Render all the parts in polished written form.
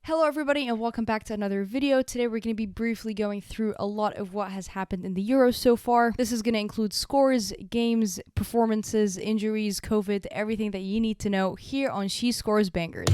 Hello everybody and welcome back to another video. Today we're going to be briefly going through a lot of what has happened in the Euros so far. This is going to include scores, games, performances, injuries, COVID, everything that you need to know here on She Scores Bangers.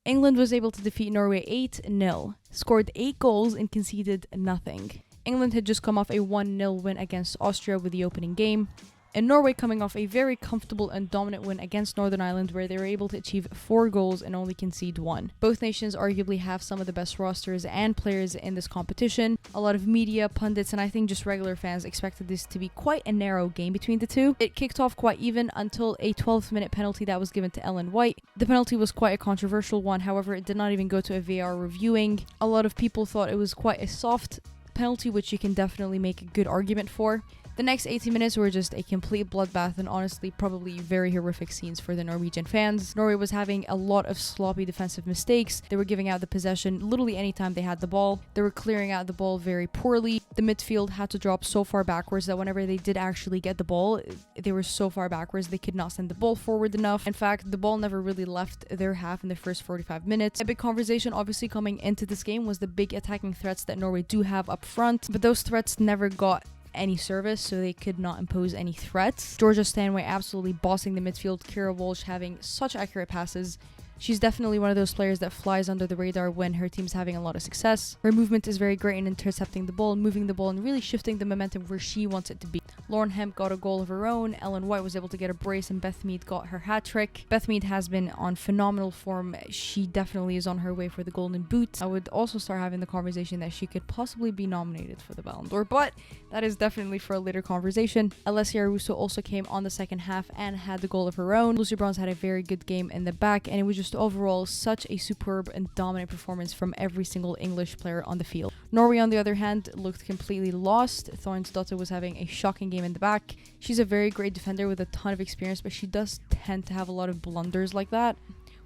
England was able to defeat Norway 8-0, scored 8 goals and conceded nothing. England had just come off a 1-0 win against Austria with the opening game, and Norway coming off a very comfortable and dominant win against Northern Ireland where they were able to achieve 4 goals and only concede 1. Both nations arguably have some of the best rosters and players in this competition. A lot of media, pundits, and I think just regular fans expected this to be quite a narrow game between the two. It kicked off quite even until a 12th minute penalty that was given to Ellen White. The penalty was quite a controversial one, however it did not even go to a VAR reviewing. A lot of people thought it was quite a soft penalty, which you can definitely make a good argument for. The next 80 minutes were just a complete bloodbath and honestly probably very horrific scenes for the Norwegian fans. Norway was having a lot of sloppy defensive mistakes. They were giving out the possession literally anytime they had the ball. They were clearing out the ball very poorly. The midfield had to drop so far backwards that whenever they did actually get the ball, they were so far backwards they could not send the ball forward enough. In fact, the ball never really left their half in the first 45 minutes. A big conversation obviously coming into this game was the big attacking threats that Norway do have up front, but those threats never got any service, so they could not impose any threats. Georgia Stanway absolutely bossing the midfield, Kira Walsh having such accurate passes. She's definitely one of those players that flies under the radar when her team's having a lot of success. Her movement is very great in intercepting the ball, moving the ball, and really shifting the momentum where she wants it to be. Lauren Hemp got a goal of her own, Ellen White was able to get a brace, and Beth Mead got her hat trick. Beth Mead has been on phenomenal form. She definitely is on her way for the Golden Boot. I would also start having the conversation that she could possibly be nominated for the Ballon d'Or, but that is definitely for a later conversation. Alessia Russo also came on the second half and had the goal of her own. Lucy Bronze had a very good game in the back, and it was just overall such a superb and dominant performance from every single English player on the field. Norway, on the other hand, looked completely lost. Thornsdottir was having a shocking game in the back. She's a very great defender with a ton of experience, but she does tend to have a lot of blunders like that.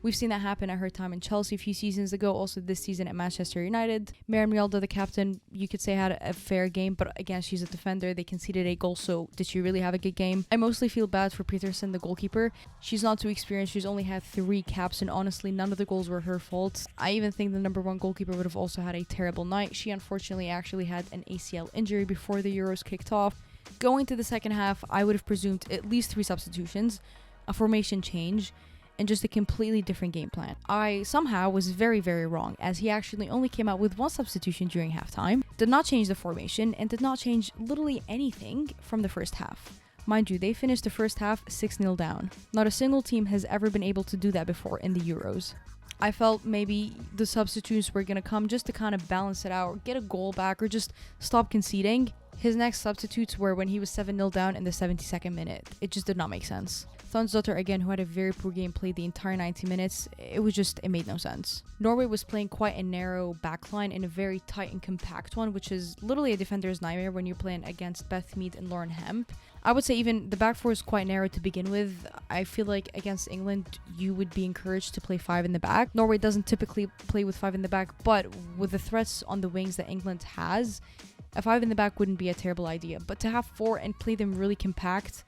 We've seen that happen at her time in Chelsea a few seasons ago, also this season at Manchester United. Maren Mjelde, the captain, you could say had a fair game, but again, she's a defender. They conceded a goal, so did she really have a good game? I mostly feel bad for Peterson, the goalkeeper. She's not too experienced. She's only had 3 caps, and honestly, none of the goals were her fault. I even think the number 1 goalkeeper would have also had a terrible night. She unfortunately actually had an ACL injury before the Euros kicked off. Going to the second half, I would have presumed at least 3 substitutions, a formation change, and just a completely different game plan. I somehow was very, very wrong, as he actually only came out with 1 substitution during halftime, did not change the formation, and did not change literally anything from the first half. Mind you, they finished the first half 6-0 down. Not a single team has ever been able to do that before in the Euros. I felt maybe the substitutes were going to come just to kind of balance it out, or get a goal back, or just stop conceding. His next substitutes were when he was 7-0 down in the 72nd minute. It just did not make sense. Thornsdottir, again, who had a very poor game, played the entire 90 minutes. It made no sense. Norway was playing quite a narrow backline in a very tight and compact one, which is literally a defender's nightmare when you're playing against Beth Mead and Lauren Hemp. I would say even the back four is quite narrow to begin with. I feel like against England, you would be encouraged to play 5 in the back. Norway doesn't typically play with 5 in the back, but with the threats on the wings that England has, a 5 in the back wouldn't be a terrible idea. But to have 4 and play them really compact,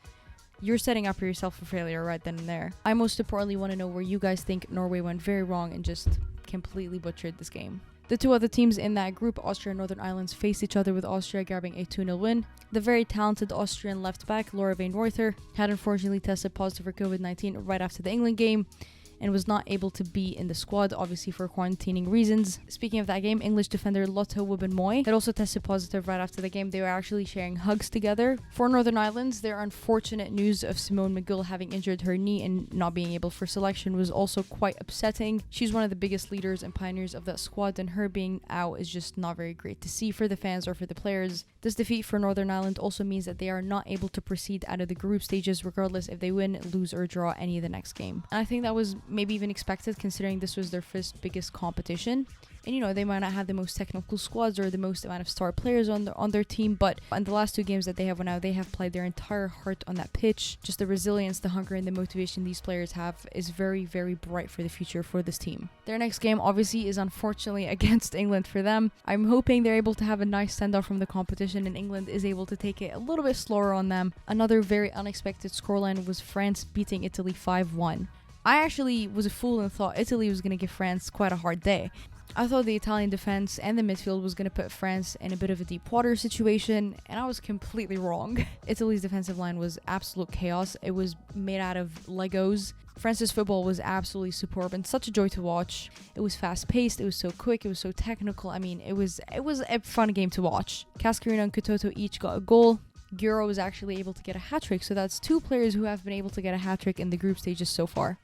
you're setting up for yourself for failure right then and there. I most importantly want to know where you guys think Norway went very wrong and just completely butchered this game. The 2 other teams in that group, Austria and Northern Ireland, faced each other with Austria grabbing a 2-0 win. The very talented Austrian left back, Laura Van Reuther, had unfortunately tested positive for COVID-19 right after the England game, and was not able to be in the squad, obviously for quarantining reasons. Speaking of that game, English defender Lotte Wubben-Moy had also tested positive right after the game. They were actually sharing hugs together. For Northern Ireland, their unfortunate news of Simone McGill having injured her knee and not being able for selection was also quite upsetting. She's one of the biggest leaders and pioneers of that squad, and her being out is just not very great to see for the fans or for the players. This defeat for Northern Ireland also means that they are not able to proceed out of the group stages regardless if they win, lose, or draw any of the next game. And I think that was maybe even expected, considering this was their first biggest competition. And, you know, they might not have the most technical squads or the most amount of star players on their team, but in the last 2 games that they have won out, they have played their entire heart on that pitch. Just the resilience, the hunger, and the motivation these players have is very, very bright for the future for this team. Their next game, obviously, is unfortunately against England for them. I'm hoping they're able to have a nice send-off from the competition and England is able to take it a little bit slower on them. Another very unexpected scoreline was France beating Italy 5-1. I actually was a fool and thought Italy was going to give France quite a hard day. I thought the Italian defense and the midfield was going to put France in a bit of a deep water situation, and I was completely wrong. Italy's defensive line was absolute chaos. It was made out of Legos. France's football was absolutely superb and such a joy to watch. It was fast-paced, it was so quick, it was so technical. I mean, it was a fun game to watch. Cascarino and Katoto each got a goal. WEUROS was actually able to get a hat-trick, so that's 2 players who have been able to get a hat-trick in the group stages so far.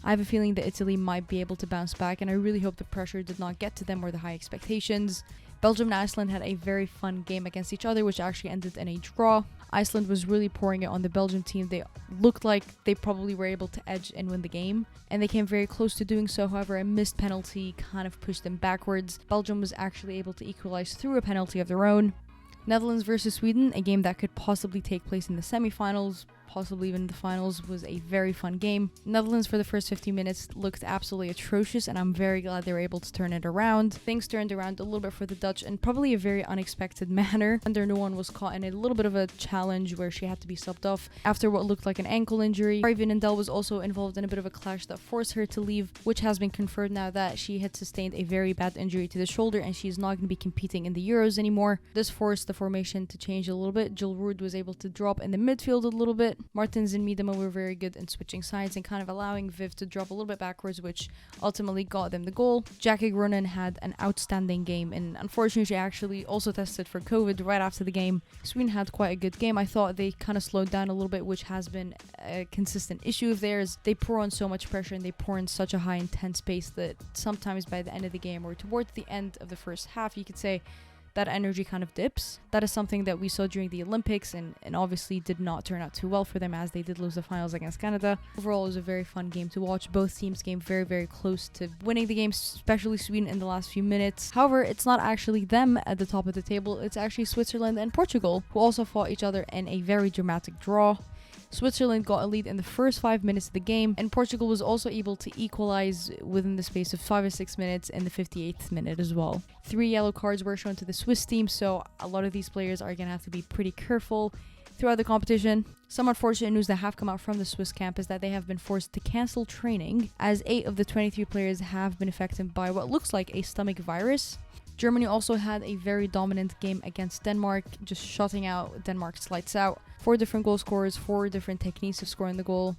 I have a feeling that Italy might be able to bounce back, and I really hope the pressure did not get to them or the high expectations. Belgium and Iceland had a very fun game against each other, which actually ended in a draw. Iceland was really pouring it on the Belgium team. They looked like they probably were able to edge and win the game, and they came very close to doing so. However, a missed penalty kind of pushed them backwards. Belgium was actually able to equalize through a penalty of their own. Netherlands versus Sweden, a game that could possibly take place in the semi-finals, possibly even the finals, was a very fun game. Netherlands for the first 50 minutes looked absolutely atrocious, and I'm very glad they were able to turn it around. Things turned around a little bit for the Dutch in probably a very unexpected manner. And their no one was caught in a little bit of a challenge where she had to be subbed off after what looked like an ankle injury. Arvind Ndel was also involved in a bit of a clash that forced her to leave, which has been confirmed now that she had sustained a very bad injury to the shoulder and she's not going to be competing in the Euros anymore. This forced the formation to change a little bit. Jill Roord was able to drop in the midfield a little bit. Martins and Miedema were very good in switching sides and kind of allowing Viv to drop a little bit backwards, which ultimately got them the goal. Jackie Groenen had an outstanding game, and unfortunately she actually also tested for COVID right after the game. Sweden had quite a good game. I thought they kind of slowed down a little bit, which has been a consistent issue of theirs. They pour on so much pressure and they pour in such a high intense pace that sometimes by the end of the game or towards the end of the first half, you could say that energy kind of dips. That is something that we saw during the Olympics and obviously did not turn out too well for them, as they did lose the finals against Canada. Overall, it was a very fun game to watch. Both teams came very, very close to winning the game, especially Sweden in the last few minutes. However, it's not actually them at the top of the table. It's actually Switzerland and Portugal, who also fought each other in a very dramatic draw. Switzerland got a lead in the first 5 minutes of the game, and Portugal was also able to equalize within the space of 5 or 6 minutes in the 58th minute as well. 3 yellow cards were shown to the Swiss team, so a lot of these players are going to have to be pretty careful throughout the competition. Some unfortunate news that have come out from the Swiss camp is that they have been forced to cancel training, as 8 of the 23 players have been affected by what looks like a stomach virus. Germany also had a very dominant game against Denmark, just shutting out Denmark's lights out. 4 different goal scorers, 4 different techniques of scoring the goal.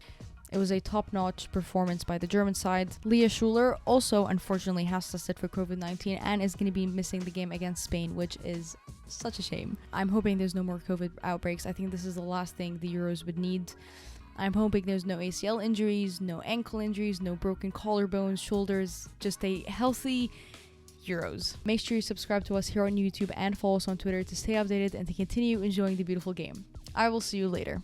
It was a top-notch performance by the German side. Leah Schuler also unfortunately has tested for COVID-19 and is going to be missing the game against Spain, which is such a shame. I'm hoping there's no more COVID outbreaks. I think this is the last thing the Euros would need. I'm hoping there's no ACL injuries, no ankle injuries, no broken collarbones, shoulders, just a healthy Euros. Make sure you subscribe to us here on YouTube and follow us on Twitter to stay updated and to continue enjoying the beautiful game. I will see you later.